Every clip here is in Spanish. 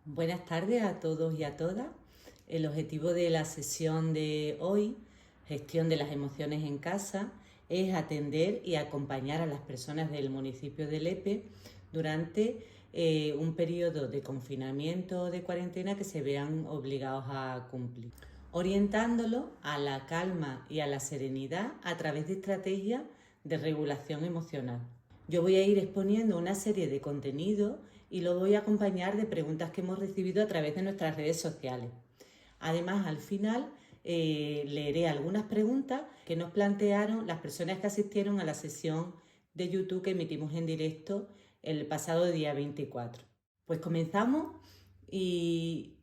Buenas tardes a todos y a todas. El objetivo de la sesión de hoy, gestión de las emociones en casa, es atender y acompañar a las personas del municipio de Lepe durante un periodo de confinamiento o de cuarentena que se vean obligados a cumplir, orientándolo a la calma y a la serenidad a través de estrategias de regulación emocional. Yo voy a ir exponiendo una serie de contenidos y lo voy a acompañar de preguntas que hemos recibido a través de nuestras redes sociales. Además, al final leeré algunas preguntas que nos plantearon las personas que asistieron a la sesión de YouTube que emitimos en directo el pasado día 24. Pues comenzamos y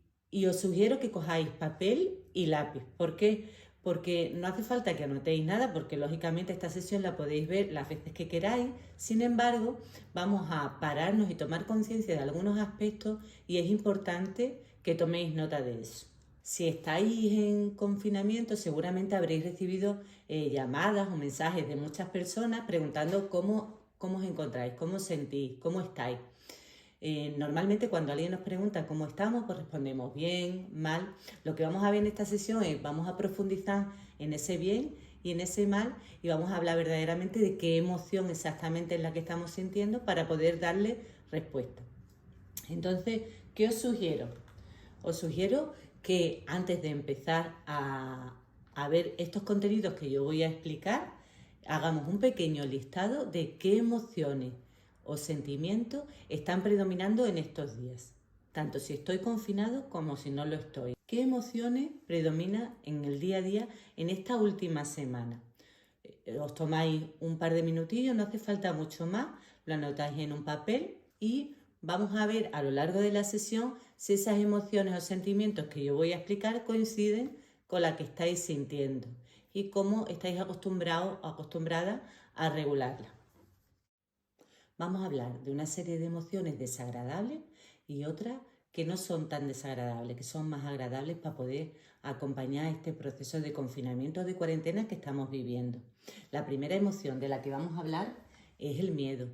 os sugiero que cojáis papel y lápiz. ¿Por qué? Porque no hace falta que anotéis nada, porque lógicamente esta sesión la podéis ver las veces que queráis. Sin embargo, vamos a pararnos y tomar conciencia de algunos aspectos y es importante que toméis nota de eso. Si estáis en confinamiento, seguramente habréis recibido llamadas o mensajes de muchas personas preguntando cómo os encontráis, cómo os sentís, cómo estáis. Normalmente cuando alguien nos pregunta cómo estamos, pues respondemos bien, mal. Lo que vamos a ver en esta sesión es, vamos a profundizar en ese bien y en ese mal y vamos a hablar verdaderamente de qué emoción exactamente es la que estamos sintiendo para poder darle respuesta. Entonces, ¿qué os sugiero? Os sugiero que antes de empezar a ver estos contenidos que yo voy a explicar, hagamos un pequeño listado de qué emociones o sentimientos están predominando en estos días, tanto si estoy confinado como si no lo estoy. ¿Qué emociones predominan en el día a día en esta última semana? Os tomáis un par de minutillos, no hace falta mucho más, lo anotáis en un papel y vamos a ver a lo largo de la sesión si esas emociones o sentimientos que yo voy a explicar coinciden con la que estáis sintiendo y cómo estáis acostumbrados o acostumbradas a regularla. Vamos a hablar de una serie de emociones desagradables y otras que no son tan desagradables, que son más agradables para poder acompañar este proceso de confinamiento o de cuarentena que estamos viviendo. La primera emoción de la que vamos a hablar es el miedo.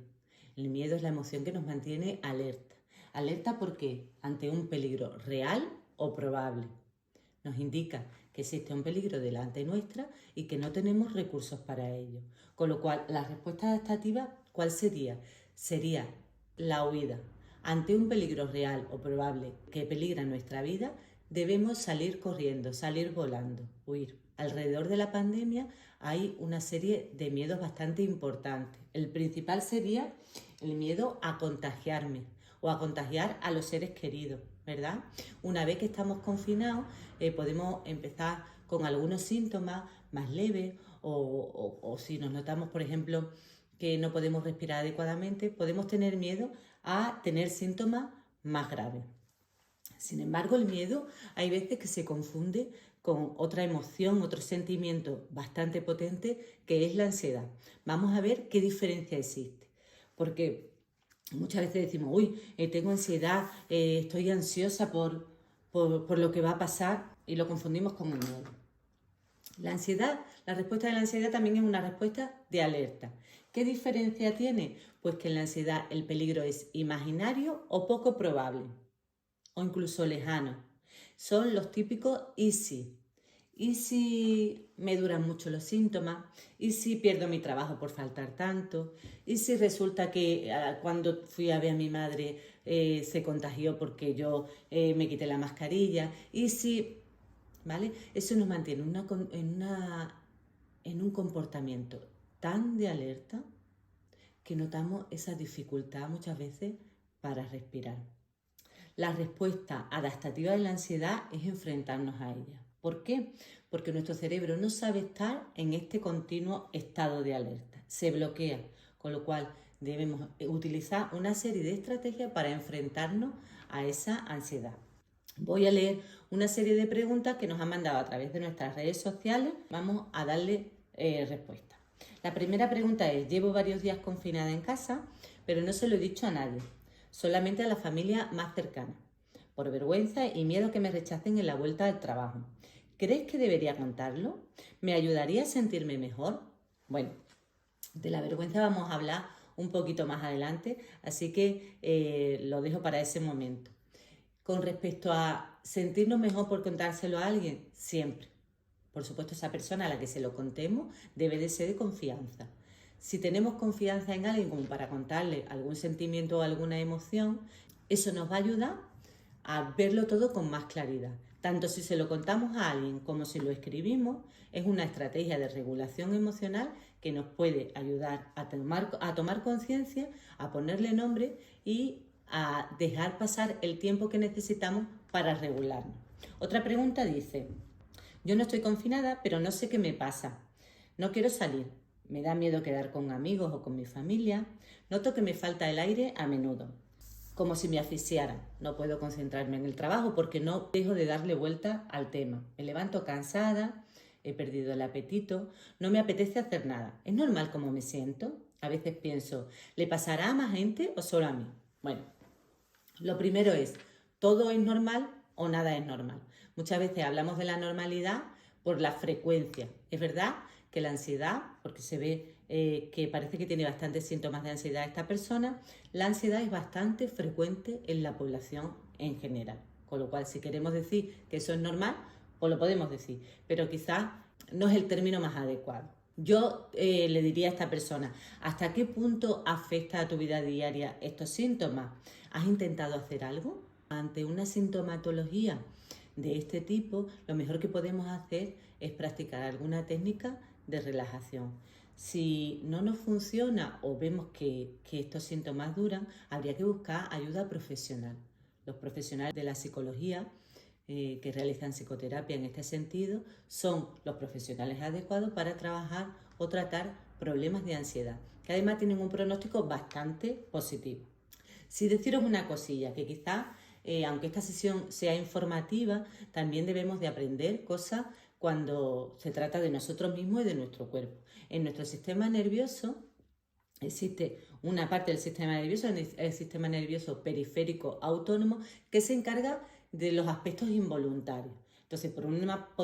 El miedo es la emoción que nos mantiene alerta. Alerta porque ante un peligro real o probable. Nos indica que existe un peligro delante nuestra y que no tenemos recursos para ello. Con lo cual, la respuesta adaptativa, ¿cuál sería? Sería la huida. Ante un peligro real o probable que peligra nuestra vida, debemos salir corriendo, salir volando, huir. Alrededor de la pandemia hay una serie de miedos bastante importantes. El principal sería el miedo a contagiarme o a contagiar a los seres queridos, ¿verdad? Una vez que estamos confinados, podemos empezar con algunos síntomas más leves o si nos notamos, por ejemplo, que no podemos respirar adecuadamente, podemos tener miedo a tener síntomas más graves. Sin embargo, el miedo hay veces que se confunde con otra emoción, otro sentimiento bastante potente que es la ansiedad. Vamos a ver qué diferencia existe. Porque muchas veces decimos, uy, tengo ansiedad, estoy ansiosa por lo que va a pasar y lo confundimos con el miedo. La ansiedad, la respuesta de la ansiedad también es una respuesta de alerta. ¿Qué diferencia tiene? Pues que en la ansiedad el peligro es imaginario o poco probable, o incluso lejano. Son los típicos y si. ¿Y si me duran mucho los síntomas? ¿Y si pierdo mi trabajo por faltar tanto? ¿Y si resulta que cuando fui a ver a mi madre se contagió porque yo me quité la mascarilla? ¿Y si...? ¿Vale? Eso nos mantiene en un comportamiento tan de alerta que notamos esa dificultad muchas veces para respirar. La respuesta adaptativa de la ansiedad es enfrentarnos a ella. ¿Por qué? Porque nuestro cerebro no sabe estar en este continuo estado de alerta, se bloquea, con lo cual debemos utilizar una serie de estrategias para enfrentarnos a esa ansiedad. Voy a leer una serie de preguntas que nos han mandado a través de nuestras redes sociales. Vamos a darle respuesta. La primera pregunta es, llevo varios días confinada en casa, pero no se lo he dicho a nadie, solamente a la familia más cercana, por vergüenza y miedo a que me rechacen en la vuelta al trabajo. ¿Crees que debería contarlo? ¿Me ayudaría a sentirme mejor? Bueno, de la vergüenza vamos a hablar un poquito más adelante, así que lo dejo para ese momento. Con respecto a sentirnos mejor por contárselo a alguien, siempre. Por supuesto, esa persona a la que se lo contemos debe de ser de confianza. Si tenemos confianza en alguien como para contarle algún sentimiento o alguna emoción, eso nos va a ayudar a verlo todo con más claridad. Tanto si se lo contamos a alguien como si lo escribimos, es una estrategia de regulación emocional que nos puede ayudar a tomar conciencia, a ponerle nombre y a dejar pasar el tiempo que necesitamos para regularnos. Otra pregunta dice: yo no estoy confinada, pero no sé qué me pasa. No quiero salir. Me da miedo quedar con amigos o con mi familia. Noto que me falta el aire a menudo, como si me asfixiara. No puedo concentrarme en el trabajo porque no dejo de darle vuelta al tema. Me levanto cansada, he perdido el apetito, no me apetece hacer nada. ¿Es normal cómo me siento? A veces pienso, ¿le pasará a más gente o solo a mí? Bueno, lo primero es, ¿todo es normal o nada es normal? Muchas veces hablamos de la normalidad por la frecuencia. Es verdad que la ansiedad, porque se ve que parece que tiene bastantes síntomas de ansiedad esta persona, la ansiedad es bastante frecuente en la población en general. Con lo cual, si queremos decir que eso es normal, pues lo podemos decir, pero quizás no es el término más adecuado. Yo le diría a esta persona, ¿hasta qué punto afecta a tu vida diaria estos síntomas? ¿Has intentado hacer algo? Ante una sintomatología de este tipo, lo mejor que podemos hacer es practicar alguna técnica de relajación. Si no nos funciona o vemos que estos síntomas duran, habría que buscar ayuda profesional. Los profesionales de la psicología que realizan psicoterapia en este sentido son los profesionales adecuados para trabajar o tratar problemas de ansiedad, que además tienen un pronóstico bastante positivo. Si deciros una cosilla, que quizás, aunque esta sesión sea informativa, también debemos de aprender cosas cuando se trata de nosotros mismos y de nuestro cuerpo. En nuestro sistema nervioso existe una parte del sistema nervioso, el sistema nervioso periférico autónomo, que se encarga de los aspectos involuntarios. Entonces, por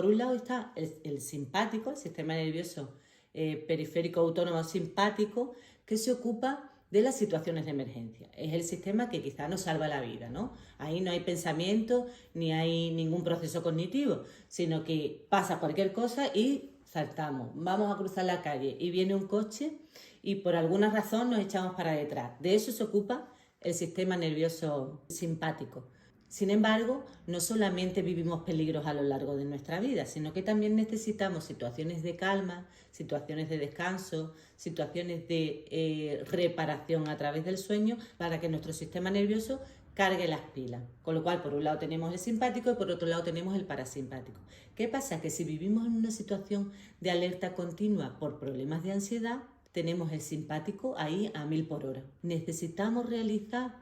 un lado está el simpático, el sistema nervioso periférico autónomo simpático, que se ocupa de las situaciones de emergencia. Es el sistema que quizá nos salva la vida, ¿no? Ahí no hay pensamiento ni hay ningún proceso cognitivo, sino que pasa cualquier cosa y saltamos. Vamos a cruzar la calle y viene un coche y por alguna razón nos echamos para detrás. De eso se ocupa el sistema nervioso simpático. Sin embargo, no solamente vivimos peligros a lo largo de nuestra vida, sino que también necesitamos situaciones de calma, situaciones de descanso, situaciones de reparación a través del sueño para que nuestro sistema nervioso cargue las pilas. Con lo cual, por un lado tenemos el simpático y por otro lado tenemos el parasimpático. ¿Qué pasa? Que si vivimos en una situación de alerta continua por problemas de ansiedad, tenemos el simpático ahí a 1000 por hora. Necesitamos realizar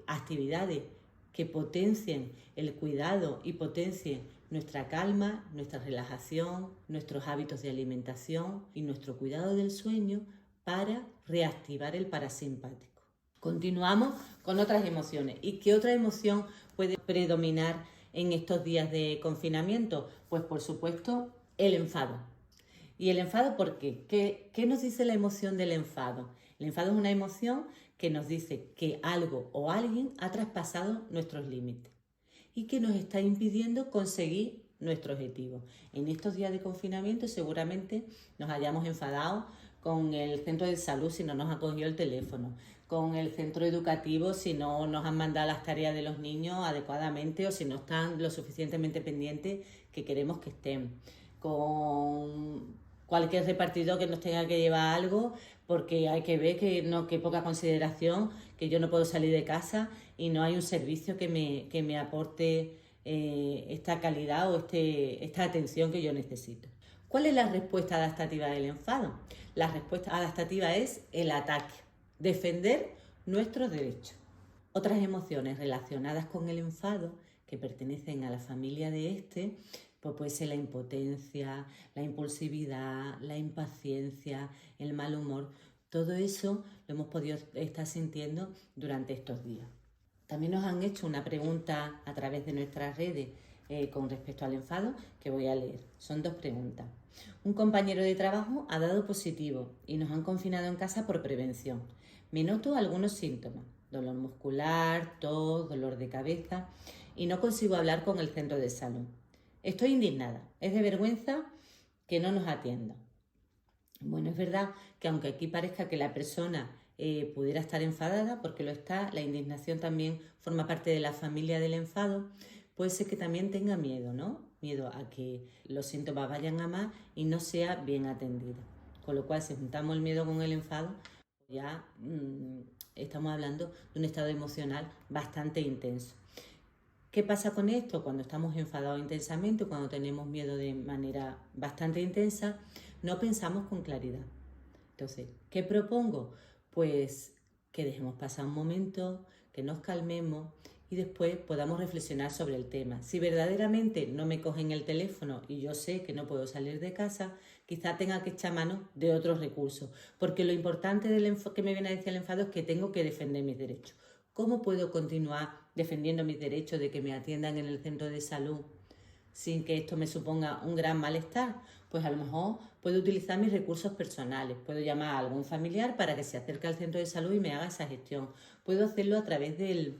actividades que potencien el cuidado y potencien nuestra calma, nuestra relajación, nuestros hábitos de alimentación y nuestro cuidado del sueño para reactivar el parasimpático. Continuamos con otras emociones. ¿Y qué otra emoción puede predominar en estos días de confinamiento? Pues por supuesto el enfado. ¿Y el enfado por qué? ¿Qué nos dice la emoción del enfado? El enfado es una emoción que nos dice que algo o alguien ha traspasado nuestros límites y que nos está impidiendo conseguir nuestro objetivo. En estos días de confinamiento seguramente nos hayamos enfadado con el centro de salud si no nos ha cogido el teléfono, con el centro educativo si no nos han mandado las tareas de los niños adecuadamente o si no están lo suficientemente pendientes que queremos que estén, con cualquier repartidor que nos tenga que llevar algo porque hay que ver que poca consideración, que yo no puedo salir de casa y no hay un servicio que me aporte esta calidad o esta atención que yo necesito. ¿Cuál es la respuesta adaptativa del enfado? La respuesta adaptativa es el ataque, defender nuestros derechos. Otras emociones relacionadas con el enfado que pertenecen a la familia de este, pues puede ser la impotencia, la impulsividad, la impaciencia, el mal humor. Todo eso lo hemos podido estar sintiendo durante estos días. También nos han hecho una pregunta a través de nuestras redes con respecto al enfado que voy a leer. Son 2 preguntas. Un compañero de trabajo ha dado positivo y nos han confinado en casa por prevención. Me noto algunos síntomas. dolor muscular, tos, dolor de cabeza y no consigo hablar con el centro de salud. Estoy indignada, es de vergüenza que no nos atienda. Bueno, es verdad que aunque aquí parezca que la persona pudiera estar enfadada, porque lo está, la indignación también forma parte de la familia del enfado, puede ser que también tenga miedo, ¿no? Miedo a que los síntomas vayan a más y no sea bien atendida. Con lo cual, si juntamos el miedo con el enfado, ya estamos hablando de un estado emocional bastante intenso. ¿Qué pasa con esto? Cuando estamos enfadados intensamente, cuando tenemos miedo de manera bastante intensa, no pensamos con claridad. Entonces, ¿qué propongo? Pues que dejemos pasar un momento, que nos calmemos y después podamos reflexionar sobre el tema. Si verdaderamente no me cogen el teléfono y yo sé que no puedo salir de casa, quizá tenga que echar mano de otros recursos, porque lo importante que me viene a decir el enfado es que tengo que defender mis derechos. ¿Cómo puedo continuar defendiendo mis derechos de que me atiendan en el centro de salud sin que esto me suponga un gran malestar? Pues a lo mejor puedo utilizar mis recursos personales, puedo llamar a algún familiar para que se acerque al centro de salud y me haga esa gestión. Puedo hacerlo a través del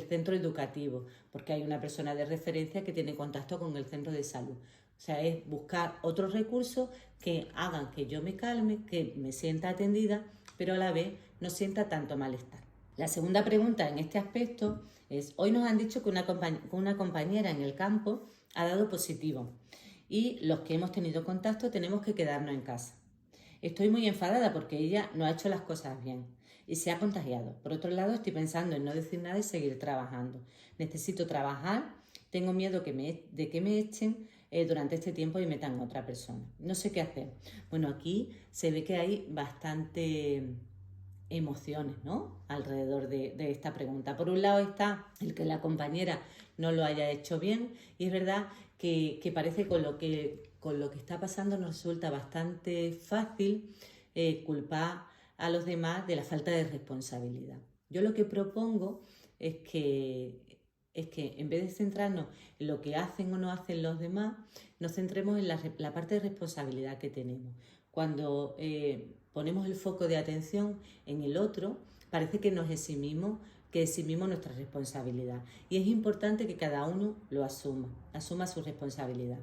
centro educativo, porque hay una persona de referencia que tiene contacto con el centro de salud. O sea, es buscar otros recursos que hagan que yo me calme, que me sienta atendida, pero a la vez no sienta tanto malestar. La segunda pregunta en este aspecto es, hoy nos han dicho que una compañera en el campo ha dado positivo y los que hemos tenido contacto tenemos que quedarnos en casa. Estoy muy enfadada porque ella no ha hecho las cosas bien y se ha contagiado. Por otro lado, estoy pensando en no decir nada y seguir trabajando. Necesito trabajar, tengo miedo de que me echen durante este tiempo y metan a otra persona. No sé qué hacer. Bueno, aquí se ve que hay bastante emociones, ¿no? Alrededor de esta pregunta. Por un lado está el que la compañera no lo haya hecho bien y es verdad que parece con lo que está pasando nos resulta bastante fácil culpar a los demás de la falta de responsabilidad. Yo lo que propongo es que en vez de centrarnos en lo que hacen o no hacen los demás, nos centremos en la parte de responsabilidad que tenemos. Cuando ponemos el foco de atención en el otro, parece que eximimos nuestra responsabilidad. Y es importante que cada uno lo asuma su responsabilidad.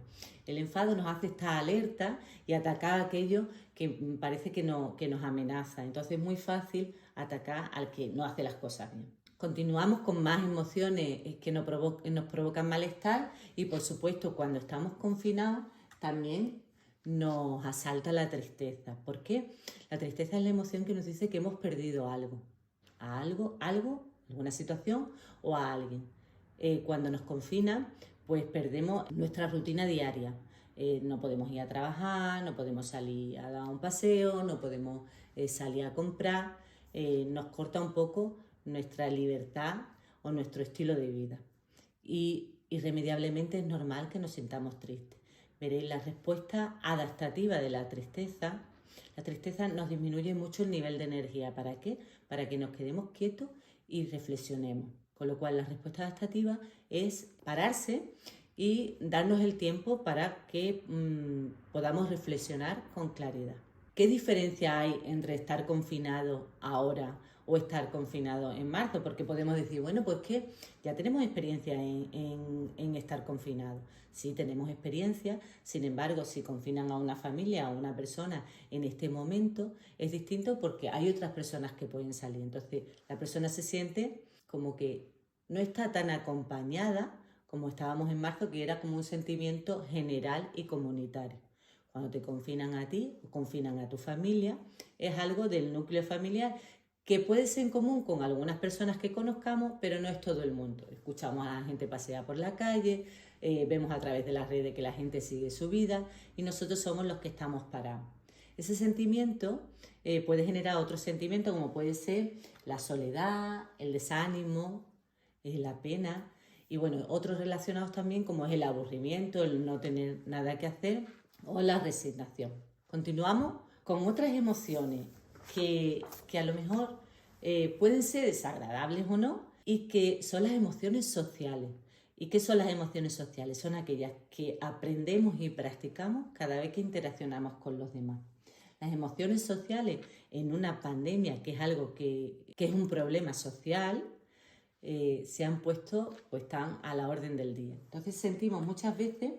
El enfado nos hace estar alerta y atacar a aquello que parece que nos amenaza. Entonces es muy fácil atacar al que no hace las cosas bien. Continuamos con más emociones que nos provocan malestar y, por supuesto, cuando estamos confinados también nos asalta la tristeza. ¿Por qué? La tristeza es la emoción que nos dice que hemos perdido algo, alguna situación o a alguien. Cuando nos confinan, pues perdemos nuestra rutina diaria. No podemos ir a trabajar, no podemos salir a dar un paseo, no podemos salir a comprar. Nos corta un poco nuestra libertad o nuestro estilo de vida. Y irremediablemente es normal que nos sintamos tristes. Veréis la respuesta adaptativa de la tristeza. La tristeza nos disminuye mucho el nivel de energía. ¿Para qué? Para que nos quedemos quietos y reflexionemos. Con lo cual la respuesta adaptativa es pararse y darnos el tiempo para que podamos reflexionar con claridad. ¿Qué diferencia hay entre estar confinado ahora o estar confinado en marzo? Porque podemos decir, bueno, pues que ya tenemos experiencia en estar confinado. Sí, tenemos experiencia, sin embargo, si confinan a una familia, a una persona en este momento, es distinto porque hay otras personas que pueden salir. Entonces, la persona se siente como que no está tan acompañada como estábamos en marzo, que era como un sentimiento general y comunitario. Cuando te confinan a ti o confinan a tu familia, es algo del núcleo familiar que puede ser en común con algunas personas que conozcamos, pero no es todo el mundo. Escuchamos a la gente pasear por la calle, vemos a través de las redes que la gente sigue su vida y nosotros somos los que estamos parados. Ese sentimiento puede generar otro sentimiento como puede ser la soledad, el desánimo, la pena y bueno, otros relacionados también como es el aburrimiento, el no tener nada que hacer o la resignación. Continuamos con otras emociones que a lo mejor pueden ser desagradables o no y que son las emociones sociales. ¿Y qué son las emociones sociales? Son aquellas que aprendemos y practicamos cada vez que interaccionamos con los demás. Las emociones sociales en una pandemia, que es algo que es un problema social, se han puesto, pues están a la orden del día. Entonces sentimos muchas veces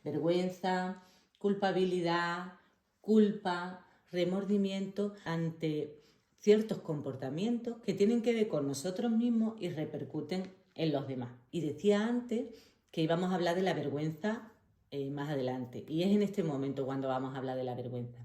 vergüenza, culpabilidad, culpa, remordimiento ante ciertos comportamientos que tienen que ver con nosotros mismos y repercuten en los demás. Y decía antes que íbamos a hablar de la vergüenza más adelante, y es en este momento cuando vamos a hablar de la vergüenza.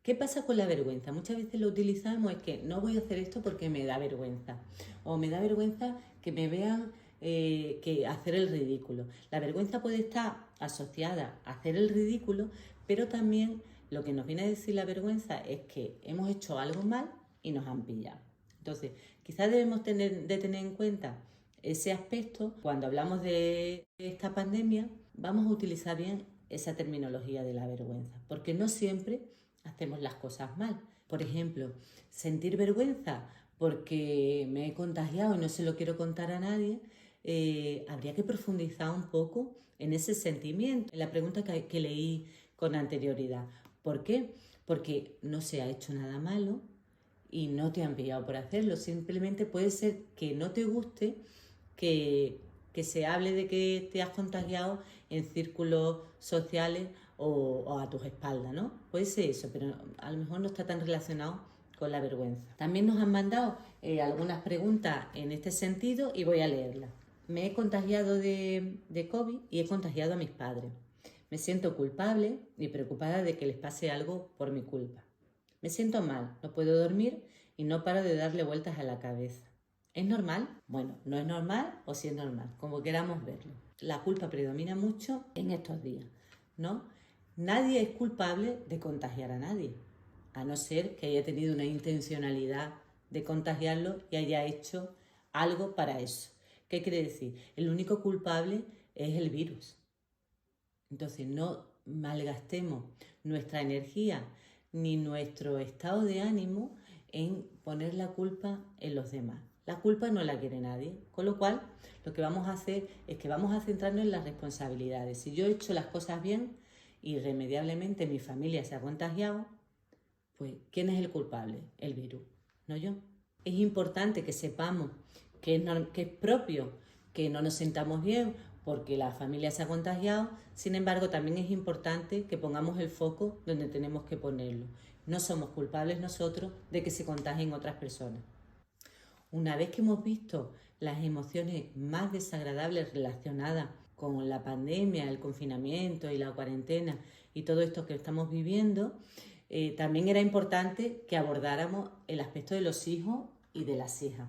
¿Qué pasa con la vergüenza? Muchas veces lo utilizamos, es que no voy a hacer esto porque me da vergüenza, o me da vergüenza que me vean que hacer el ridículo. La vergüenza puede estar asociada a hacer el ridículo, pero también lo que nos viene a decir la vergüenza es que hemos hecho algo mal y nos han pillado. Entonces, quizás debemos tener en cuenta ese aspecto. Cuando hablamos de esta pandemia, vamos a utilizar bien esa terminología de la vergüenza, porque no siempre hacemos las cosas mal. Por ejemplo, sentir vergüenza porque me he contagiado y no se lo quiero contar a nadie, habría que profundizar un poco en ese sentimiento, en la pregunta que leí con anterioridad. ¿Por qué? Porque no se ha hecho nada malo y no te han pillado por hacerlo. Simplemente puede ser que no te guste que se hable de que te has contagiado en círculos sociales o a tus espaldas, ¿no? Puede ser eso, pero a lo mejor no está tan relacionado con la vergüenza. También nos han mandado algunas preguntas en este sentido y voy a leerlas. Me he contagiado de COVID y he contagiado a mis padres. Me siento culpable y preocupada de que les pase algo por mi culpa. Me siento mal, no puedo dormir y no paro de darle vueltas a la cabeza. ¿Es normal? Bueno, no es normal o sí es normal, como queramos verlo. La culpa predomina mucho en estos días, ¿no? Nadie es culpable de contagiar a nadie, a no ser que haya tenido una intencionalidad de contagiarlo y haya hecho algo para eso. ¿Qué quiere decir? El único culpable es el virus. Entonces no malgastemos nuestra energía ni nuestro estado de ánimo en poner la culpa en los demás. La culpa no la quiere nadie, con lo cual lo que vamos a hacer es que vamos a centrarnos en las responsabilidades. Si yo he hecho las cosas bien, irremediablemente mi familia se ha contagiado, pues ¿quién es el culpable? El virus, no yo. Es importante que sepamos que es propio que no nos sintamos bien porque la familia se ha contagiado. Sin embargo, también es importante que pongamos el foco donde tenemos que ponerlo. No somos culpables nosotros de que se contagien otras personas. Una vez que hemos visto las emociones más desagradables relacionadas con la pandemia, el confinamiento y la cuarentena y todo esto que estamos viviendo, también era importante que abordáramos el aspecto de los hijos y de las hijas.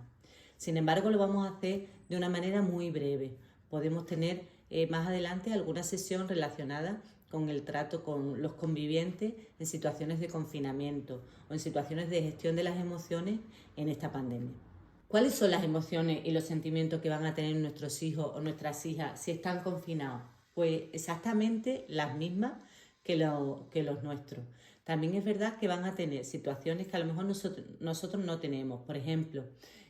Sin embargo, lo vamos a hacer de una manera muy breve. Podemos tener más adelante alguna sesión relacionada con el trato con los convivientes en situaciones de confinamiento o en situaciones de gestión de las emociones en esta pandemia. ¿Cuáles son las emociones y los sentimientos que van a tener nuestros hijos o nuestras hijas si están confinados? Pues exactamente las mismas que los nuestros. También es verdad que van a tener situaciones que a lo mejor nosotros no tenemos. Por ejemplo,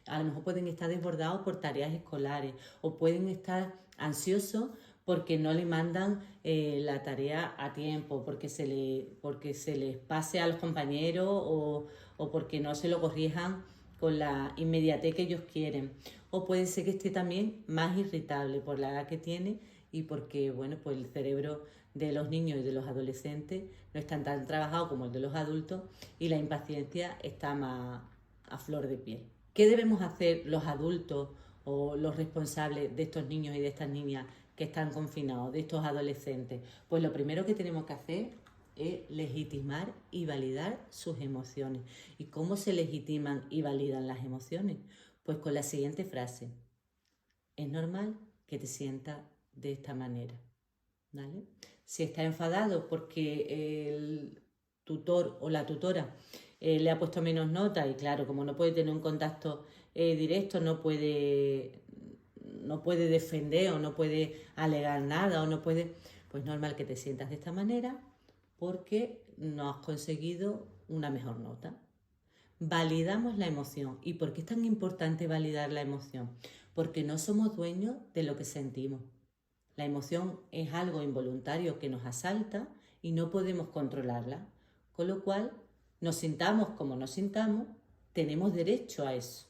a lo mejor pueden estar desbordados por tareas escolares o pueden estar ansiosos porque no le mandan la tarea a tiempo, porque se les pase a los compañeros o porque no se lo corrijan con la inmediatez que ellos quieren. O puede ser que esté también más irritable por la edad que tiene y porque, bueno, pues el cerebro de los niños y de los adolescentes no está tan trabajado como el de los adultos y la impaciencia está más a flor de piel. ¿Qué debemos hacer los adultos o los responsables de estos niños y de estas niñas que están confinados, de estos adolescentes? Pues lo primero que tenemos que hacer es legitimar y validar sus emociones. ¿Y cómo se legitiman y validan las emociones? Pues con la siguiente frase: es normal que te sientas de esta manera, ¿vale? Si está enfadado porque el tutor o la tutora le ha puesto menos nota y claro, como no puede tener un contacto directo, no puede defender o no puede alegar nada o no puede, pues normal que te sientas de esta manera porque no has conseguido una mejor nota. Validamos la emoción. ¿Y por qué es tan importante validar la emoción? Porque no somos dueños de lo que sentimos. La emoción es algo involuntario que nos asalta y no podemos controlarla, con lo cual Nos sintamos como nos sintamos, tenemos derecho a eso.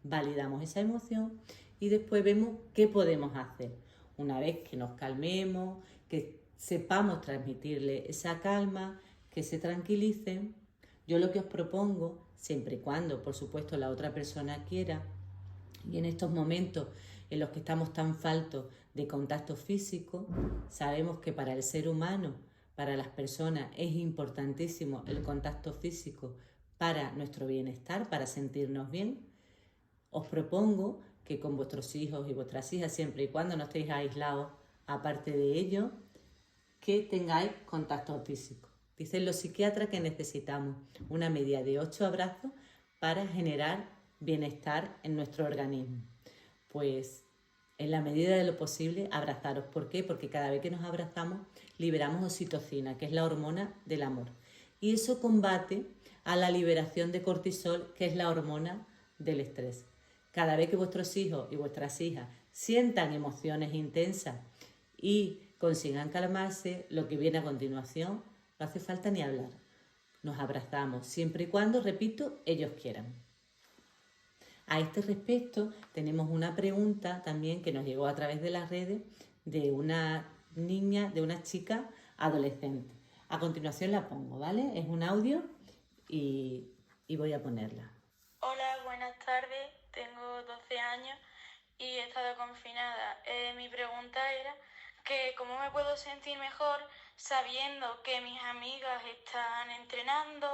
Validamos esa emoción y después vemos qué podemos hacer. Una vez que nos calmemos, que sepamos transmitirle esa calma, que se tranquilicen, yo lo que os propongo, siempre y cuando, por supuesto, la otra persona quiera, y en estos momentos en los que estamos tan faltos de contacto físico, sabemos que para el ser humano, para las personas, es importantísimo el contacto físico para nuestro bienestar, para sentirnos bien. Os propongo que con vuestros hijos y vuestras hijas, siempre y cuando no estéis aislados, aparte de ello, que tengáis contacto físico. Dicen los psiquiatras que necesitamos una media de 8 abrazos para generar bienestar en nuestro organismo. Pues en la medida de lo posible, abrazaros. ¿Por qué? Porque cada vez que nos abrazamos liberamos oxitocina, que es la hormona del amor. Y eso combate a la liberación de cortisol, que es la hormona del estrés. Cada vez que vuestros hijos y vuestras hijas sientan emociones intensas y consigan calmarse, lo que viene a continuación no hace falta ni hablar. Nos abrazamos, siempre y cuando, repito, ellos quieran. A este respecto, tenemos una pregunta también que nos llegó a través de las redes de una niña, de una chica adolescente. A continuación la pongo, ¿vale? Es un audio y voy a ponerla. Hola, buenas tardes. Tengo 12 años y he estado confinada. Mi pregunta era que cómo me puedo sentir mejor sabiendo que mis amigas están entrenando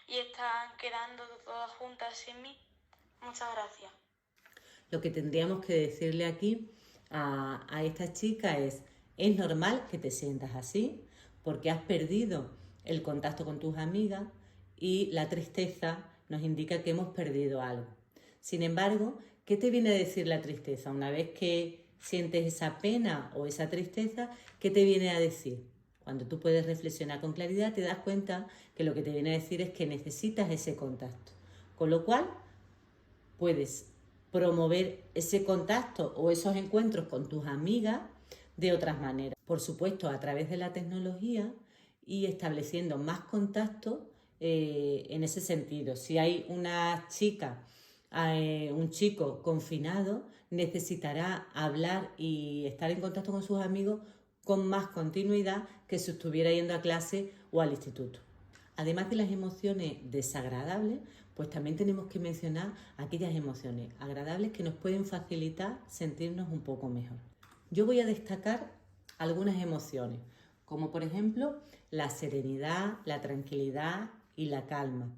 y están quedando todas juntas sin mí. Muchas gracias. Lo que tendríamos que decirle aquí a esta chica es normal que te sientas así porque has perdido el contacto con tus amigas y la tristeza nos indica que hemos perdido algo. Sin embargo, ¿qué te viene a decir la tristeza? Una vez que sientes esa pena o esa tristeza, ¿qué te viene a decir? Cuando tú puedes reflexionar con claridad, te das cuenta que lo que te viene a decir es que necesitas ese contacto. Con lo cual, puedes promover ese contacto o esos encuentros con tus amigas de otras maneras. Por supuesto, a través de la tecnología y estableciendo más contactos en ese sentido. Si hay una chica, un chico confinado, necesitará hablar y estar en contacto con sus amigos con más continuidad que si estuviera yendo a clase o al instituto. Además de las emociones desagradables, pues también tenemos que mencionar aquellas emociones agradables que nos pueden facilitar sentirnos un poco mejor. Yo voy a destacar algunas emociones, como por ejemplo la serenidad, la tranquilidad y la calma.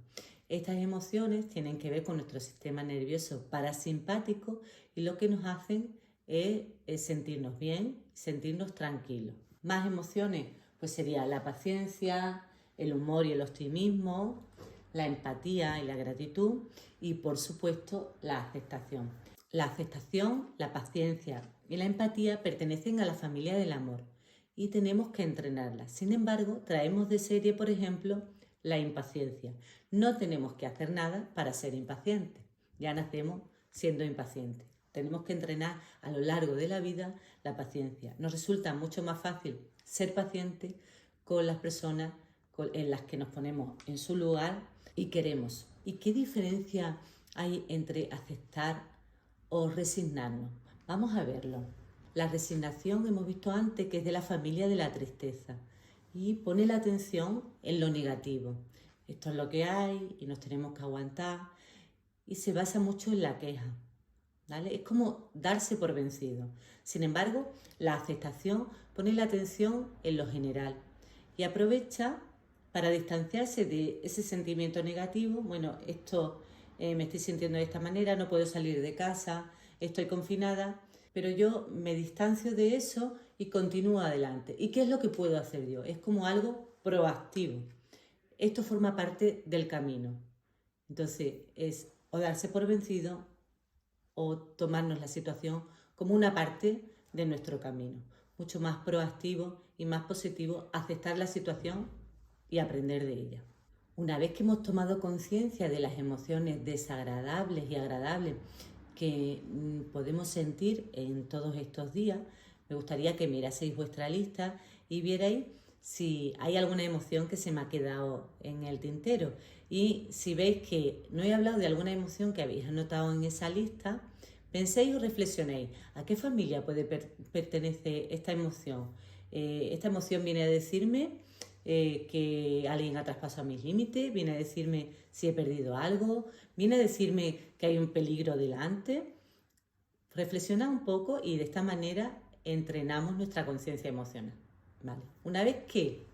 Estas emociones tienen que ver con nuestro sistema nervioso parasimpático y lo que nos hacen es sentirnos bien, sentirnos tranquilos. Más emociones, pues sería la paciencia, el humor y el optimismo, la empatía y la gratitud y, por supuesto, la aceptación. La aceptación, la paciencia y la empatía pertenecen a la familia del amor y tenemos que entrenarlas. Sin embargo, traemos de serie, por ejemplo, la impaciencia. No tenemos que hacer nada para ser impacientes. Ya nacemos siendo impacientes. Tenemos que entrenar a lo largo de la vida la paciencia. Nos resulta mucho más fácil ser pacientes con las personas en las que nos ponemos en su lugar y queremos. ¿Y qué diferencia hay entre aceptar o resignarnos? Vamos a verlo. La resignación hemos visto antes que es de la familia de la tristeza y pone la atención en lo negativo. Esto es lo que hay y nos tenemos que aguantar y se basa mucho en la queja, ¿vale? Es como darse por vencido. Sin embargo, la aceptación pone la atención en lo general y aprovecha para distanciarse de ese sentimiento negativo. Bueno, esto me estoy sintiendo de esta manera, no puedo salir de casa, estoy confinada, pero yo me distancio de eso y continúo adelante. ¿Y qué es lo que puedo hacer yo? Es como algo proactivo. Esto forma parte del camino. Entonces, es o darse por vencido o tomarnos la situación como una parte de nuestro camino. Mucho más proactivo y más positivo aceptar la situación y aprender de ella. Una vez que hemos tomado conciencia de las emociones desagradables y agradables que podemos sentir en todos estos días, me gustaría que miraseis vuestra lista y vierais si hay alguna emoción que se me ha quedado en el tintero. Y si veis que no he hablado de alguna emoción que habéis anotado en esa lista, penséis o reflexionéis, ¿a qué familia puede pertenecer esta emoción? Esta emoción viene a decirme que alguien ha traspasado mis límites, viene a decirme si he perdido algo, viene a decirme que hay un peligro delante. Reflexionad un poco y de esta manera entrenamos nuestra conciencia emocional. ¿Vale? Una vez que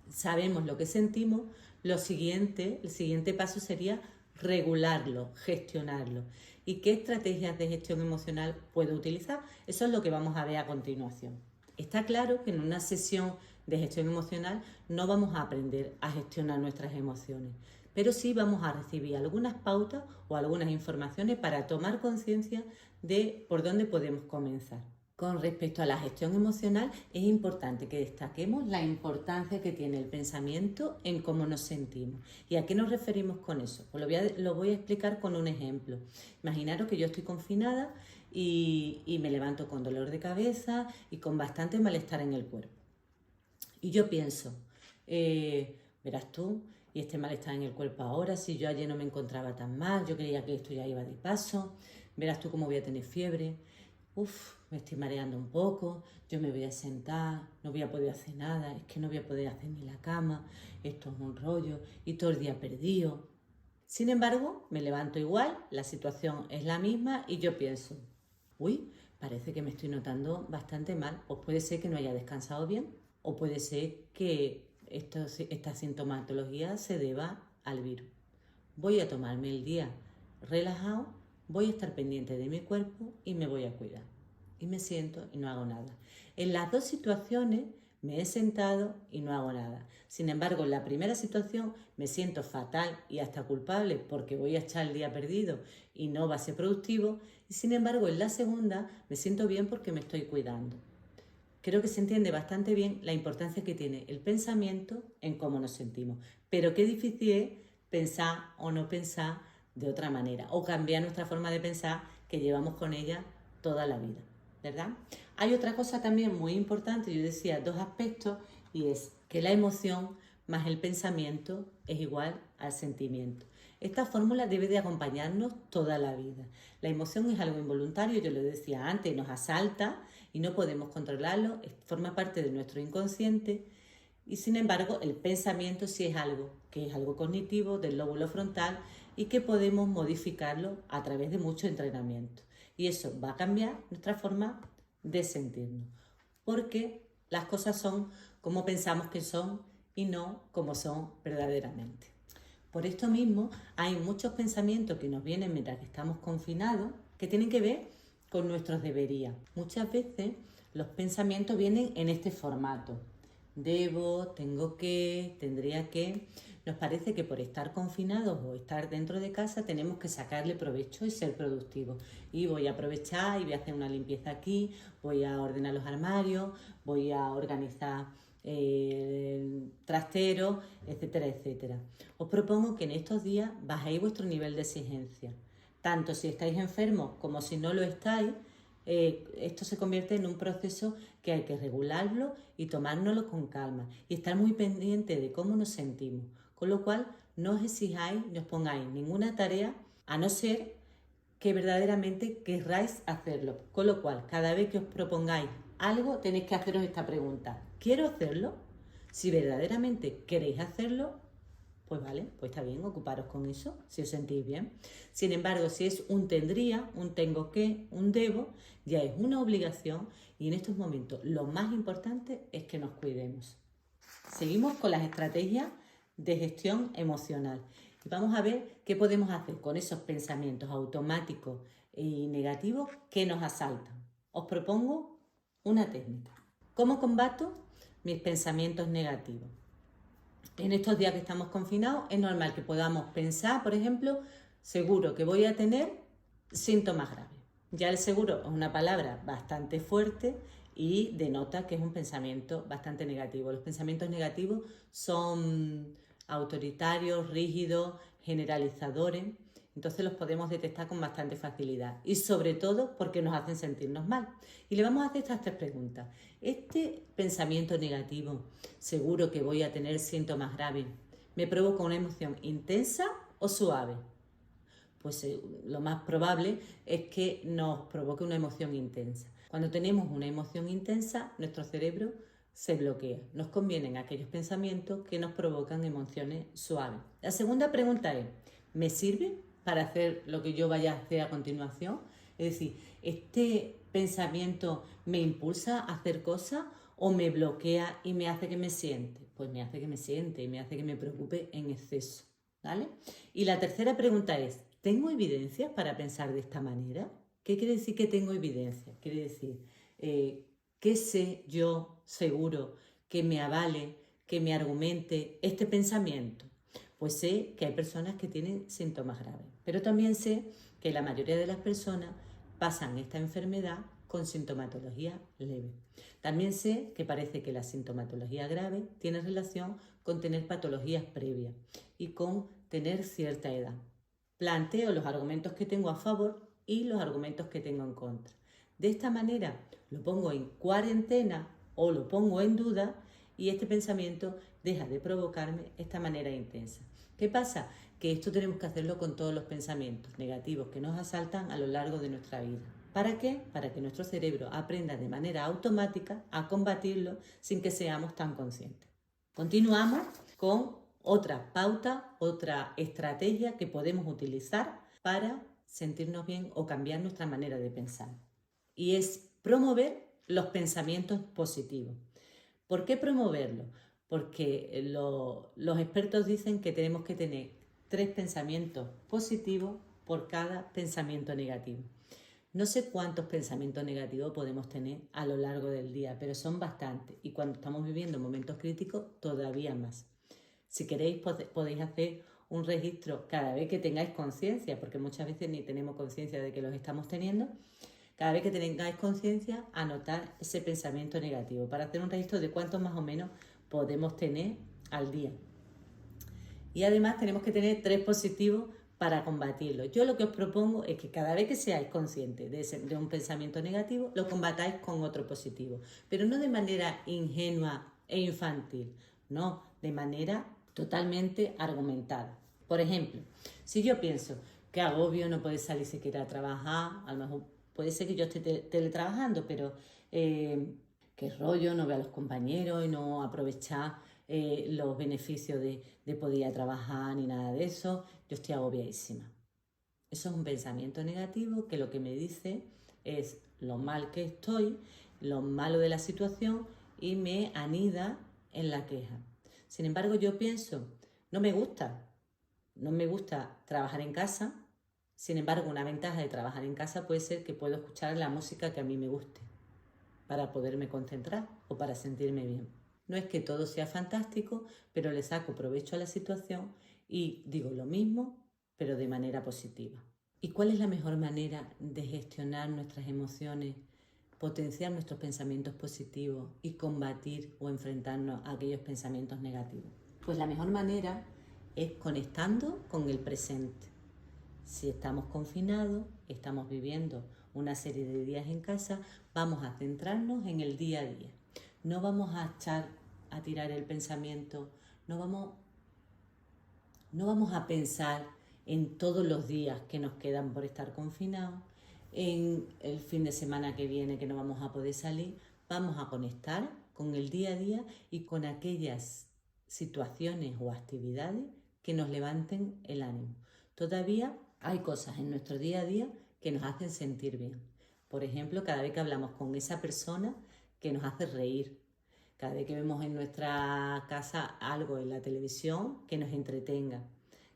sabemos lo que sentimos, el siguiente paso sería regularlo, gestionarlo. ¿Y qué estrategias de gestión emocional puedo utilizar? Eso es lo que vamos a ver a continuación. Está claro que en una sesión de gestión emocional no vamos a aprender a gestionar nuestras emociones, pero sí vamos a recibir algunas pautas o algunas informaciones para tomar conciencia de por dónde podemos comenzar. Con respecto a la gestión emocional, es importante que destaquemos la importancia que tiene el pensamiento en cómo nos sentimos. ¿Y a qué nos referimos con eso? Pues lo voy a explicar con un ejemplo. Imaginaros que yo estoy confinada y me levanto con dolor de cabeza y con bastante malestar en el cuerpo. Y yo pienso, verás tú, y este malestar en el cuerpo ahora, si yo ayer no me encontraba tan mal, yo creía que esto ya iba de paso, verás tú cómo voy a tener fiebre. Me estoy mareando un poco, yo me voy a sentar, no voy a poder hacer nada, es que no voy a poder hacer ni la cama, esto es un rollo y todo el día perdido. Sin embargo, me levanto igual, la situación es la misma y yo pienso, parece que me estoy notando bastante mal, o puede ser que no haya descansado bien, o puede ser que esta sintomatología se deba al virus. Voy a tomarme el día relajado, voy a estar pendiente de mi cuerpo y me voy a cuidar. Y me siento y no hago nada. En las dos situaciones me he sentado y no hago nada. Sin embargo, en la primera situación me siento fatal y hasta culpable porque voy a echar el día perdido y no va a ser productivo. Y sin embargo, en la segunda me siento bien porque me estoy cuidando. Creo que se entiende bastante bien la importancia que tiene el pensamiento en cómo nos sentimos. Pero qué difícil es pensar o no pensar de otra manera o cambiar nuestra forma de pensar que llevamos con ella toda la vida, ¿verdad? Hay otra cosa también muy importante, yo decía dos aspectos, y es que la emoción más el pensamiento es igual al sentimiento. Esta fórmula debe de acompañarnos toda la vida. La emoción es algo involuntario, yo lo decía antes, nos asalta y no podemos controlarlo, forma parte de nuestro inconsciente. Y sin embargo, el pensamiento sí es algo que es algo cognitivo del lóbulo frontal y que podemos modificarlo a través de mucho entrenamiento. Y eso va a cambiar nuestra forma de sentirnos, porque las cosas son como pensamos que son y no como son verdaderamente. Por esto mismo, hay muchos pensamientos que nos vienen mientras que estamos confinados que tienen que ver con nuestros deberías. Muchas veces los pensamientos vienen en este formato. Debo, tengo que, tendría que. Nos parece que por estar confinados o estar dentro de casa tenemos que sacarle provecho y ser productivos. Y voy a aprovechar y voy a hacer una limpieza aquí, voy a ordenar los armarios, voy a organizar el trastero, etcétera, etcétera. Os propongo que en estos días bajéis vuestro nivel de exigencia. Tanto si estáis enfermos como si no lo estáis, esto se convierte en un proceso que hay que regularlo y tomárnoslo con calma y estar muy pendiente de cómo nos sentimos. Con lo cual, no os exijáis ni os pongáis ninguna tarea a no ser que verdaderamente querráis hacerlo. Con lo cual, cada vez que os propongáis algo, tenéis que haceros esta pregunta. ¿Quiero hacerlo? Si verdaderamente queréis hacerlo, pues vale, pues está bien, ocuparos con eso, si os sentís bien. Sin embargo, si es un tendría, un tengo que, un debo, ya es una obligación y en estos momentos lo más importante es que nos cuidemos. Seguimos con las estrategias de gestión emocional y vamos a ver qué podemos hacer con esos pensamientos automáticos y negativos que nos asaltan. Os propongo una técnica. ¿Cómo combato mis pensamientos negativos? En estos días que estamos confinados es normal que podamos pensar, por ejemplo, seguro que voy a tener síntomas graves. Ya el seguro es una palabra bastante fuerte y denota que es un pensamiento bastante negativo. Los pensamientos negativos son autoritarios, rígidos, generalizadores. Entonces los podemos detectar con bastante facilidad y sobre todo porque nos hacen sentirnos mal. Y le vamos a hacer estas 3 preguntas. ¿Este pensamiento negativo, seguro que voy a tener síntomas graves, me provoca una emoción intensa o suave? Pues lo más probable es que nos provoque una emoción intensa. Cuando tenemos una emoción intensa, nuestro cerebro se bloquea. Nos convienen aquellos pensamientos que nos provocan emociones suaves. La segunda pregunta es, ¿me sirve para hacer lo que yo vaya a hacer a continuación? Es decir, ¿este pensamiento me impulsa a hacer cosas o me bloquea y me hace que me siente? Pues me hace que me siente y me hace que me preocupe en exceso, ¿vale? Y la tercera pregunta es, ¿tengo evidencias para pensar de esta manera? ¿Qué quiere decir que tengo evidencia? Quiere decir, ¿qué sé yo seguro que me avale, que me argumente este pensamiento? Pues sé que hay personas que tienen síntomas graves, pero también sé que la mayoría de las personas pasan esta enfermedad con sintomatología leve. También sé que parece que la sintomatología grave tiene relación con tener patologías previas y con tener cierta edad. Planteo los argumentos que tengo a favor y los argumentos que tengo en contra. De esta manera lo pongo en cuarentena o lo pongo en duda y este pensamiento deja de provocarme esta manera intensa. ¿Qué pasa? Que esto tenemos que hacerlo con todos los pensamientos negativos que nos asaltan a lo largo de nuestra vida. ¿Para qué? Para que nuestro cerebro aprenda de manera automática a combatirlo sin que seamos tan conscientes. Continuamos con otra pauta, otra estrategia que podemos utilizar para sentirnos bien o cambiar nuestra manera de pensar. Y es promover los pensamientos positivos. ¿Por qué promoverlos? Porque los expertos dicen que tenemos que tener 3 pensamientos positivos por cada pensamiento negativo. No sé cuántos pensamientos negativos podemos tener a lo largo del día, pero son bastantes y cuando estamos viviendo momentos críticos todavía más. Si queréis podéis hacer un registro cada vez que tengáis conciencia, porque muchas veces ni tenemos conciencia de que los estamos teniendo. Cada vez que tengáis conciencia, anotar ese pensamiento negativo para hacer un registro de cuántos más o menos podemos tener al día. Y además tenemos que tener 3 positivos para combatirlo. Yo lo que os propongo es que cada vez que seáis conscientes de un pensamiento negativo, lo combatáis con otro positivo, pero no de manera ingenua e infantil, no, de manera totalmente argumentada. Por ejemplo, si yo pienso que agobio no poder salir siquiera a trabajar, a lo mejor puede ser que yo esté teletrabajando, pero qué rollo, no ver a los compañeros y no aprovechar los beneficios de poder ir a trabajar ni nada de eso, yo estoy agobiadísima. Eso es un pensamiento negativo que lo que me dice es lo mal que estoy, lo malo de la situación y me anida en la queja. Sin embargo, yo pienso, no me gusta trabajar en casa. Sin embargo, una ventaja de trabajar en casa puede ser que puedo escuchar la música que a mí me guste para poderme concentrar o para sentirme bien. No es que todo sea fantástico, pero le saco provecho a la situación y digo lo mismo, pero de manera positiva. ¿Y cuál es la mejor manera de gestionar nuestras emociones, potenciar nuestros pensamientos positivos y combatir o enfrentarnos a aquellos pensamientos negativos? Pues la mejor manera es conectando con el presente. Si estamos confinados, estamos viviendo una serie de días en casa, vamos a centrarnos en el día a día. No vamos a echar a tirar el pensamiento, no vamos a pensar en todos los días que nos quedan por estar confinados, en el fin de semana que viene que no vamos a poder salir. Vamos a conectar con el día a día y con aquellas situaciones o actividades que nos levanten el ánimo. Todavía hay cosas en nuestro día a día que nos hacen sentir bien. Por ejemplo, cada vez que hablamos con esa persona que nos hace reír, cada vez que vemos en nuestra casa algo en la televisión que nos entretenga,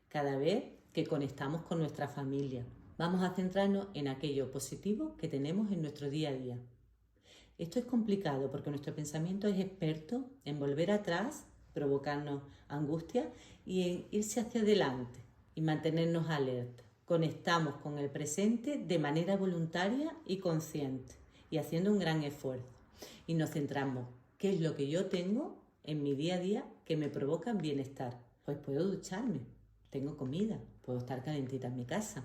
cada vez que conectamos con nuestra familia. Vamos a centrarnos en aquello positivo que tenemos en nuestro día a día. Esto es complicado porque nuestro pensamiento es experto en volver atrás, provocarnos angustia y en irse hacia adelante y mantenernos alerta. Conectamos con el presente de manera voluntaria y consciente y haciendo un gran esfuerzo. Y nos centramos, ¿qué es lo que yo tengo en mi día a día que me provoca bienestar? Pues puedo ducharme, tengo comida, puedo estar calentita en mi casa.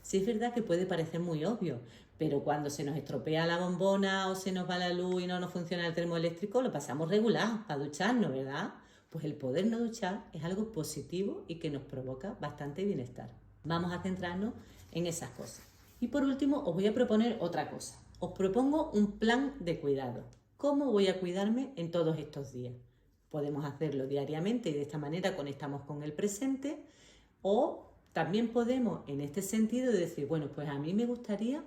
Sí es verdad que puede parecer muy obvio, pero cuando se nos estropea la bombona o se nos va la luz y no nos funciona el termoeléctrico, lo pasamos regular para ducharnos, ¿verdad? Pues el poder no duchar es algo positivo y que nos provoca bastante bienestar. Vamos a centrarnos en esas cosas. Y por último, os voy a proponer otra cosa. Os propongo un plan de cuidado. ¿Cómo voy a cuidarme en todos estos días? Podemos hacerlo diariamente y de esta manera conectamos con el presente, o también podemos, en este sentido, decir, bueno, pues a mí me gustaría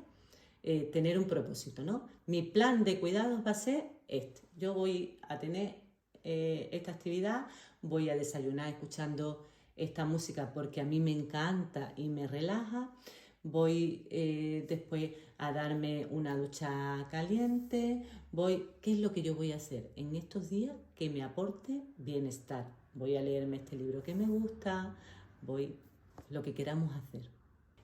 tener un propósito, ¿no? Mi plan de cuidados va a ser este. Yo voy a tener esta actividad, voy a desayunar escuchando esta música porque a mí me encanta y me relaja. Voy después a darme una ducha caliente. ¿Qué es lo que yo voy a hacer en estos días que me aporte bienestar? Voy a leerme este libro que me gusta, lo que queramos hacer.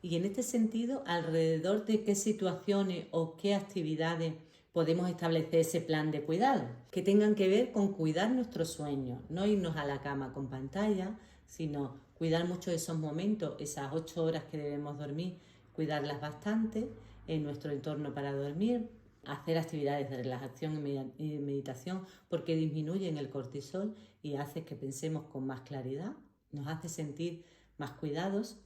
Y en este sentido, ¿alrededor de qué situaciones o qué actividades podemos establecer ese plan de cuidado? Que tengan que ver con cuidar nuestros sueños, no irnos a la cama con pantalla, sino cuidar mucho esos momentos, esas 8 horas que debemos dormir, cuidarlas bastante en nuestro entorno para dormir, hacer actividades de relajación y meditación porque disminuyen el cortisol y hace que pensemos con más claridad, nos hace sentir más cuidados.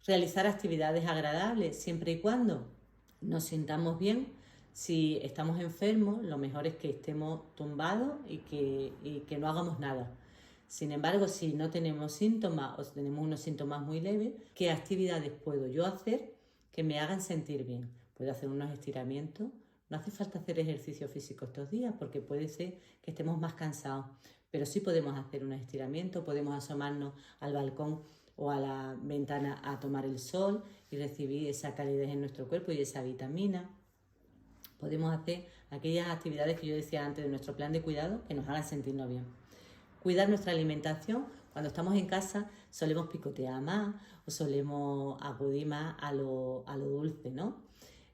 Realizar actividades agradables siempre y cuando nos sintamos bien. Si estamos enfermos, lo mejor es que estemos tumbados y que no hagamos nada. Sin embargo, si no tenemos síntomas o si tenemos unos síntomas muy leves, ¿qué actividades puedo yo hacer que me hagan sentir bien? Puedo hacer unos estiramientos. No hace falta hacer ejercicio físico estos días porque puede ser que estemos más cansados, pero sí podemos hacer unos estiramientos, podemos asomarnos al balcón o a la ventana a tomar el sol y recibir esa calidez en nuestro cuerpo y esa vitamina. Podemos hacer aquellas actividades que yo decía antes de nuestro plan de cuidado que nos hagan sentirnos bien. Cuidar nuestra alimentación. Cuando estamos en casa solemos picotear más o solemos acudir más a lo dulce, ¿no?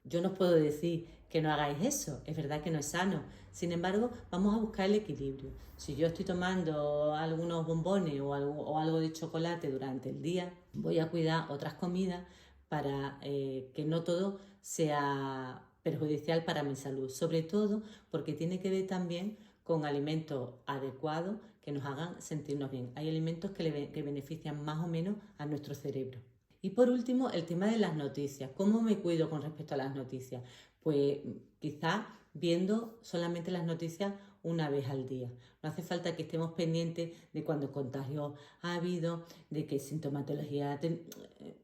Yo no os puedo decir que no hagáis eso, es verdad que no es sano. Sin embargo, vamos a buscar el equilibrio. Si yo estoy tomando algunos bombones o algo de chocolate durante el día, voy a cuidar otras comidas para que no todo sea perjudicial para mi salud. Sobre todo porque tiene que ver también con alimentos adecuados que nos hagan sentirnos bien. Hay alimentos que benefician más o menos a nuestro cerebro. Y por último, el tema de las noticias. ¿Cómo me cuido con respecto a las noticias? Pues quizás viendo solamente las noticias una vez al día. No hace falta que estemos pendientes de cuándo contagio ha habido, de qué sintomatología.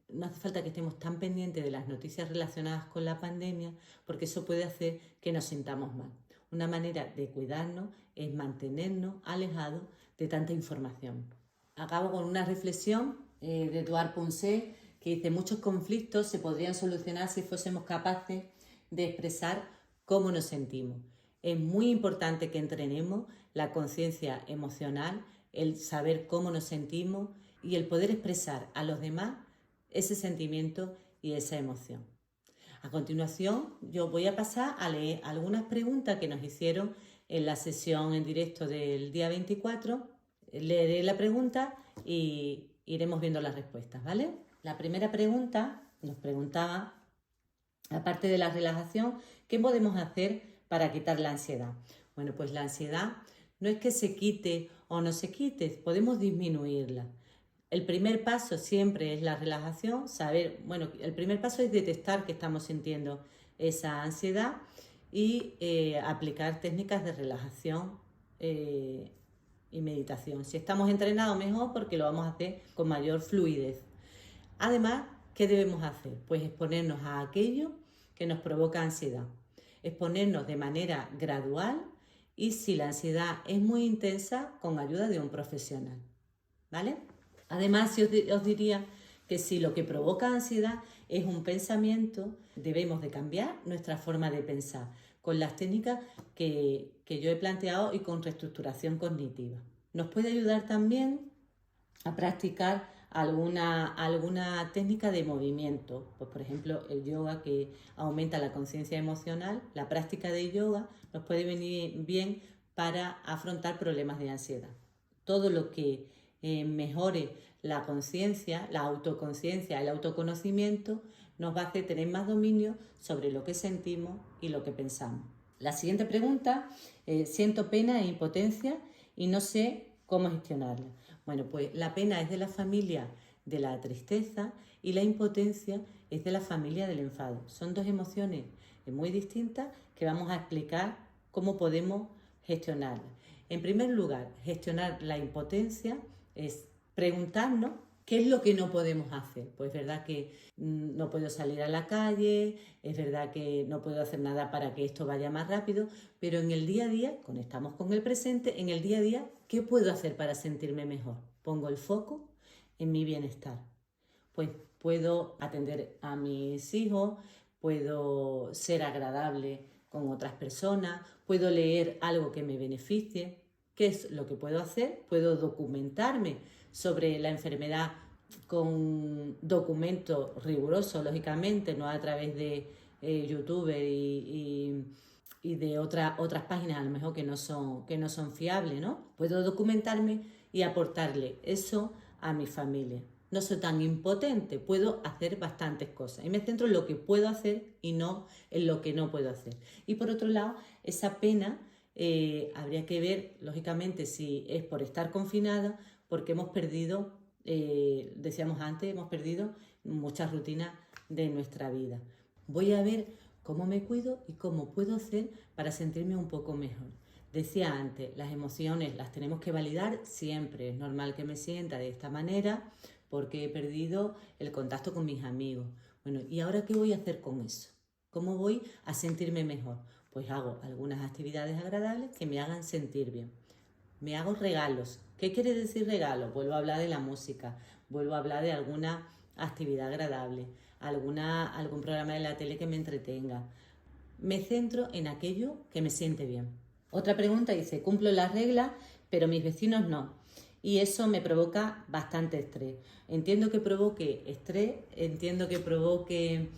No hace falta que estemos tan pendientes de las noticias relacionadas con la pandemia, porque eso puede hacer que nos sintamos mal. Una manera de cuidarnos es mantenernos alejados de tanta información. Acabo con una reflexión de Eduard Punset que dice: muchos conflictos se podrían solucionar si fuésemos capaces de expresar cómo nos sentimos. Es muy importante que entrenemos la conciencia emocional, el saber cómo nos sentimos y el poder expresar a los demás ese sentimiento y esa emoción. A continuación, yo voy a pasar a leer algunas preguntas que nos hicieron en la sesión en directo del día 24. Leeré la pregunta y iremos viendo las respuestas, ¿vale? La primera pregunta nos preguntaba, aparte de la relajación, ¿qué podemos hacer para quitar la ansiedad? Bueno, pues la ansiedad no es que se quite o no se quite, podemos disminuirla. El primer paso siempre es la relajación, el primer paso es detectar que estamos sintiendo esa ansiedad y aplicar técnicas de relajación y meditación. Si estamos entrenados, mejor, porque lo vamos a hacer con mayor fluidez. Además, ¿qué debemos hacer? Pues exponernos a aquello que nos provoca ansiedad. Exponernos de manera gradual y si la ansiedad es muy intensa, con ayuda de un profesional, ¿vale? Además, os diría que si lo que provoca ansiedad es un pensamiento, debemos de cambiar nuestra forma de pensar con las técnicas que yo he planteado y con reestructuración cognitiva. Nos puede ayudar también a practicar alguna técnica de movimiento, pues por ejemplo el yoga, que aumenta la conciencia emocional. La práctica de yoga nos puede venir bien para afrontar problemas de ansiedad. Todo lo que mejore la conciencia, la autoconciencia, el autoconocimiento nos va a hacer tener más dominio sobre lo que sentimos y lo que pensamos. La siguiente pregunta, siento pena e impotencia y no sé cómo gestionarla. Bueno, pues la pena es de la familia de la tristeza y la impotencia es de la familia del enfado. Son dos emociones muy distintas que vamos a explicar cómo podemos gestionarlas. En primer lugar, gestionar la impotencia es preguntarnos qué es lo que no podemos hacer. Pues es verdad que no puedo salir a la calle, es verdad que no puedo hacer nada para que esto vaya más rápido, pero en el día a día, conectamos con el presente, en el día a día, ¿qué puedo hacer para sentirme mejor? Pongo el foco en mi bienestar. Pues puedo atender a mis hijos, puedo ser agradable con otras personas, puedo leer algo que me beneficie. ¿Qué es lo que puedo hacer? Puedo documentarme sobre la enfermedad con documentos rigurosos, lógicamente, no a través de YouTube y de otras páginas a lo mejor que no son fiables, ¿no? Puedo documentarme y aportarle eso a mi familia. No soy tan impotente, puedo hacer bastantes cosas y me centro en lo que puedo hacer y no en lo que no puedo hacer. Y por otro lado, esa pena habría que ver, lógicamente, si es por estar confinada, porque hemos perdido, decíamos antes, hemos perdido muchas rutinas de nuestra vida. Voy a ver cómo me cuido y cómo puedo hacer para sentirme un poco mejor. Decía antes, las emociones las tenemos que validar siempre. Es normal que me sienta de esta manera porque he perdido el contacto con mis amigos. Bueno, ¿y ahora qué voy a hacer con eso? ¿Cómo voy a sentirme mejor? Pues hago algunas actividades agradables que me hagan sentir bien. Me hago regalos. ¿Qué quiere decir regalo? Vuelvo a hablar de la música, vuelvo a hablar de alguna actividad agradable, algún programa de la tele que me entretenga. Me centro en aquello que me siente bien. Otra pregunta dice, cumplo las reglas, pero mis vecinos no. Y eso me provoca bastante estrés. Entiendo que provoque estrés, entiendo que provoque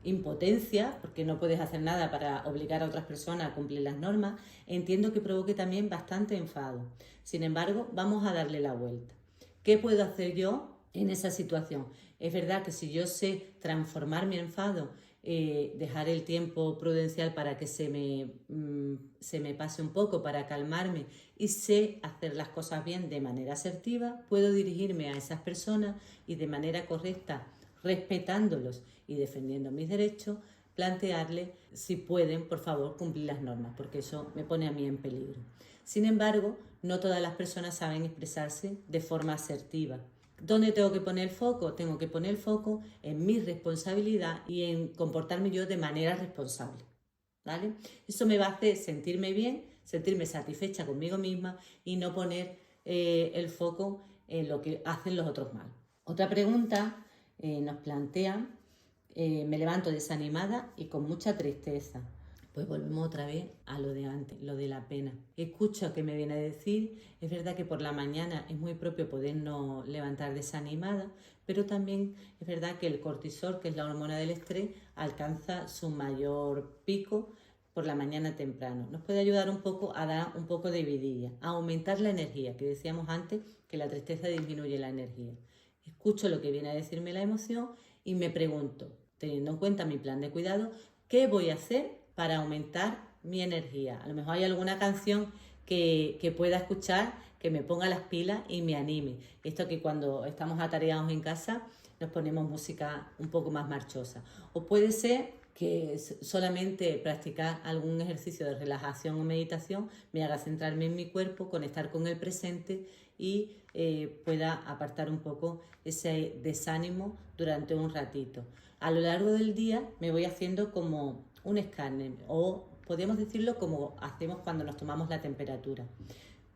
impotencia, porque no puedes hacer nada para obligar a otras personas a cumplir las normas. Entiendo que provoque también bastante enfado. Sin embargo, vamos a darle la vuelta. ¿Qué puedo hacer yo en esa situación? Es verdad que si yo sé transformar mi enfado, dejar el tiempo prudencial para que se me pase un poco, para calmarme, y sé hacer las cosas bien de manera asertiva, puedo dirigirme a esas personas y de manera correcta, respetándolos y defendiendo mis derechos, plantearles si pueden, por favor, cumplir las normas, porque eso me pone a mí en peligro. Sin embargo, no todas las personas saben expresarse de forma asertiva. ¿Dónde tengo que poner el foco? Tengo que poner el foco en mi responsabilidad y en comportarme yo de manera responsable, ¿vale? Eso me va a hacer sentirme bien, sentirme satisfecha conmigo misma y no poner el foco en lo que hacen los otros mal. Otra pregunta nos plantea, me levanto desanimada y con mucha tristeza. Pues volvemos otra vez a lo de antes, lo de la pena. Escucho que me viene a decir, es verdad que por la mañana es muy propio podernos levantar desanimada, pero también es verdad que el cortisol, que es la hormona del estrés, alcanza su mayor pico por la mañana temprano. Nos puede ayudar un poco a dar un poco de vidilla, a aumentar la energía, que decíamos antes que la tristeza disminuye la energía. Escucho lo que viene a decirme la emoción y me pregunto, teniendo en cuenta mi plan de cuidado, ¿qué voy a hacer para aumentar mi energía? A lo mejor hay alguna canción que pueda escuchar, que me ponga las pilas y me anime. Esto que cuando estamos atareados en casa nos ponemos música un poco más marchosa. O puede ser que solamente practicar algún ejercicio de relajación o meditación me haga centrarme en mi cuerpo, conectar con el presente y pueda apartar un poco ese desánimo durante un ratito. A lo largo del día me voy haciendo como un escáner, o podríamos decirlo como hacemos cuando nos tomamos la temperatura.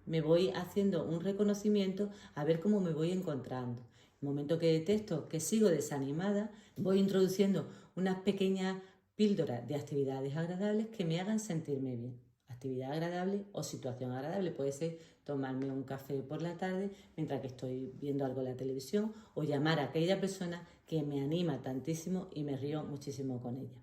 Me voy haciendo un reconocimiento a ver cómo me voy encontrando. En el momento que detecto que sigo desanimada, voy introduciendo unas pequeñas píldoras de actividades agradables que me hagan sentirme bien. Actividad agradable o situación agradable puede ser tomarme un café por la tarde mientras que estoy viendo algo en la televisión, o llamar a aquella persona que me anima tantísimo y me río muchísimo con ella.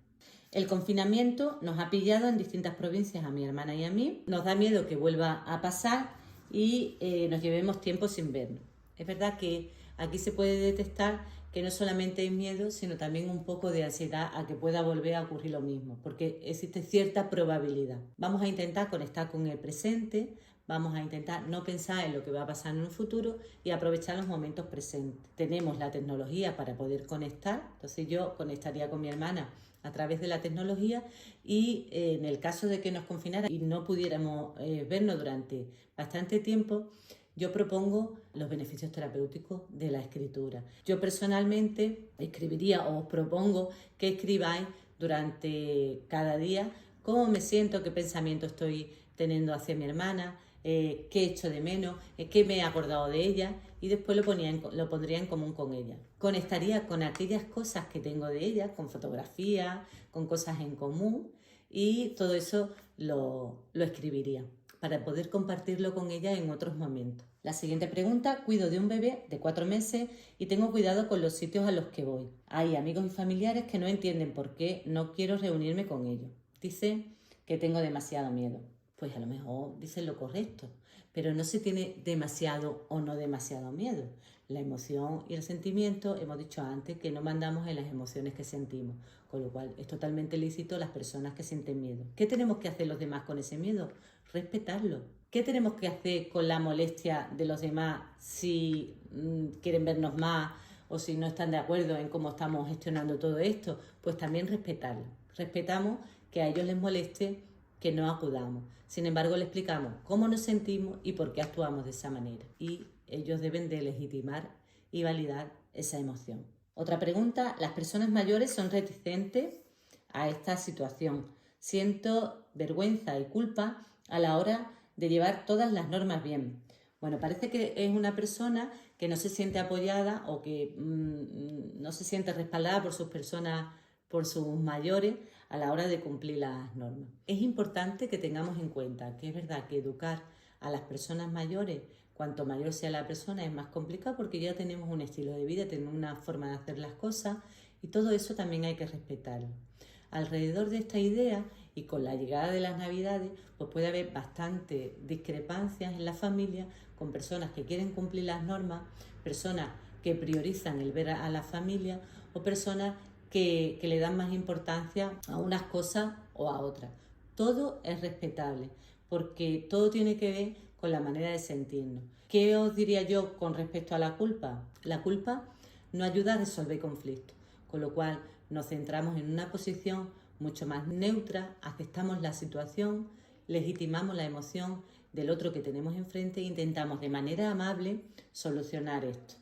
El confinamiento nos ha pillado en distintas provincias a mi hermana y a mí. Nos da miedo que vuelva a pasar y nos llevemos tiempo sin vernos. Es verdad que Aquí se puede detectar que no solamente hay miedo, sino también un poco de ansiedad a que pueda volver a ocurrir lo mismo, porque existe cierta probabilidad. Vamos a intentar conectar con el presente, vamos a intentar no pensar en lo que va a pasar en un futuro y aprovechar los momentos presentes. Tenemos la tecnología para poder conectar, entonces yo conectaría con mi hermana a través de la tecnología y en el caso de que nos confinara y no pudiéramos vernos durante bastante tiempo, yo propongo los beneficios terapéuticos de la escritura. Yo personalmente escribiría o os propongo que escribáis durante cada día cómo me siento, qué pensamiento estoy teniendo hacia mi hermana, qué echo de menos, qué me he acordado de ella y después lo pondría en común con ella. Conectaría con aquellas cosas que tengo de ella, con fotografías, con cosas en común y todo eso lo escribiría para poder compartirlo con ella en otros momentos. La siguiente pregunta: cuido de un bebé de 4 meses y tengo cuidado con los sitios a los que voy. Hay amigos y familiares que no entienden por qué no quiero reunirme con ellos. Dice que tengo demasiado miedo. Pues a lo mejor dicen lo correcto, pero no se tiene demasiado o no demasiado miedo. La emoción y el sentimiento, hemos dicho antes que no mandamos en las emociones que sentimos, con lo cual es totalmente lícito las personas que sienten miedo. ¿Qué tenemos que hacer los demás con ese miedo? Respetarlo. ¿Qué tenemos que hacer con la molestia de los demás si quieren vernos más o si no están de acuerdo en cómo estamos gestionando todo esto? Pues también respetarlo. Respetamos que a ellos les moleste que no acudamos. Sin embargo, le explicamos cómo nos sentimos y por qué actuamos de esa manera. Y ellos deben de legitimar y validar esa emoción. Otra pregunta: las personas mayores son reticentes a esta situación. Siento vergüenza y culpa a la hora de llevar todas las normas bien. Bueno, parece que es una persona que no se siente apoyada o que no se siente respaldada por sus personas, por sus mayores a la hora de cumplir las normas. Es importante que tengamos en cuenta que es verdad que educar a las personas mayores, cuanto mayor sea la persona, es más complicado porque ya tenemos un estilo de vida, tenemos una forma de hacer las cosas y todo eso también hay que respetarlo. Alrededor de esta idea y con la llegada de las Navidades, pues puede haber bastante discrepancias en la familia con personas que quieren cumplir las normas, personas que priorizan el ver a la familia o personas que le dan más importancia a unas cosas o a otras. Todo es respetable porque todo tiene que ver con la manera de sentirnos. ¿Qué os diría yo con respecto a la culpa? La culpa no ayuda a resolver conflictos, con lo cual nos centramos en una posición mucho más neutra, aceptamos la situación, legitimamos la emoción del otro que tenemos enfrente e intentamos de manera amable solucionar esto.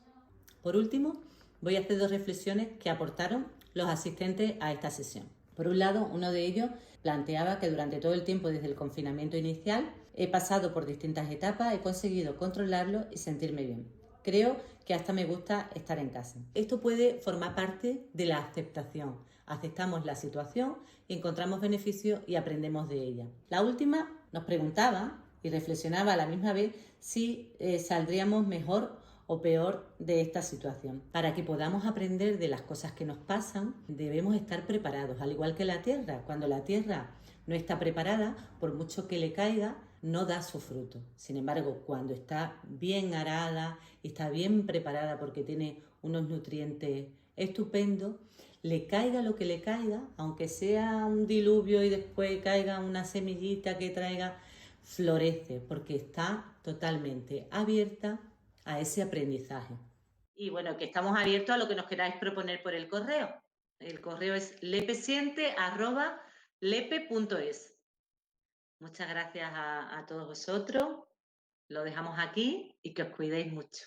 Por último, voy a hacer 2 reflexiones que aportaron los asistentes a esta sesión. Por un lado, uno de ellos planteaba que durante todo el tiempo desde el confinamiento inicial he pasado por distintas etapas, he conseguido controlarlo y sentirme bien. Creo que hasta me gusta estar en casa. Esto puede formar parte de la aceptación. Aceptamos la situación, encontramos beneficios y aprendemos de ella. La última nos preguntaba y reflexionaba a la misma vez si saldríamos mejor o peor de esta situación. Para que podamos aprender de las cosas que nos pasan, debemos estar preparados, al igual que la tierra. Cuando la tierra no está preparada, por mucho que le caiga, no da su fruto. Sin embargo, cuando está bien arada y está bien preparada porque tiene unos nutrientes estupendos, le caiga lo que le caiga, aunque sea un diluvio y después caiga una semillita que traiga, florece porque está totalmente abierta a ese aprendizaje. Y bueno, que estamos abiertos a lo que nos queráis proponer por el correo. El correo es lepesiente@lepe.es. Muchas gracias a todos vosotros. Lo dejamos aquí y que os cuidéis mucho.